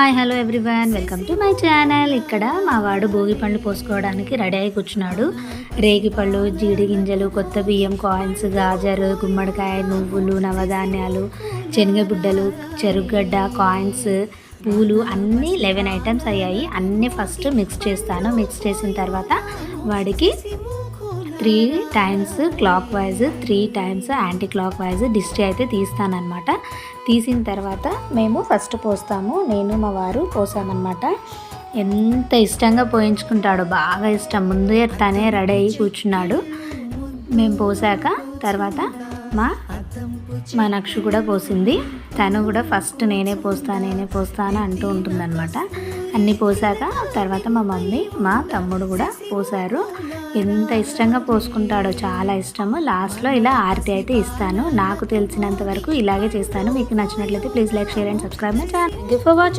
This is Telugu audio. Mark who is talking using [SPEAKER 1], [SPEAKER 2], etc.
[SPEAKER 1] Hi hello everyone, welcome to my channel. ఇక్కడ మా వాడు భోగి పండ్లు పోసుకోవడానికి రెడీ అయి కూర్చున్నాడు. రేగి పళ్ళు, జీడి గింజలు, కొత్త బియ్యం, కాయిన్స్, గాజరు, గుమ్మడికాయ, నువ్వులు, నవధాన్యాలు, శనగబుడ్డలు, చెరుగడ్డ, కాయిన్స్, పూలు అన్నీ 11 ఐటమ్స్ అయ్యాయి. అన్నీ ఫస్ట్ మిక్స్ చేస్తాను. మిక్స్ చేసిన తర్వాత వాడికి 3 times clock wise, 3 times anti clock wise దిష్టి అయితే తీస్తానన్నమాట. తీసిన తర్వాత మేము ఫస్ట్ పోస్తాము. నేను మా వారు పోసామన్నమాట. ఎంత ఇష్టంగా పోయించుకుంటాడో, బాగా ఇష్టం. ముందే తనే రెడీ అయ్యి కూర్చున్నాడు. మేము పోసాక తర్వాత మా నక్షు కూడా పోసింది. తను కూడా ఫస్ట్ నేనే పోస్తాను అంటూ ఉంటుందన్నమాట. అన్నీ పోసాక తర్వాత మా మమ్మీ, మా తమ్ముడు కూడా పోసారు. ఎంత ఇష్టంగా పోసుకుంటాడో, చాలా ఇష్టము. లాస్ట్లో ఇలా ఆరతి అయితే ఇస్తాను. నాకు తెలిసినంత వరకు ఇలాగే చేస్తాను. మీకు నచ్చినట్లయితే please like, share and subscribe my channel. Thank you for watching.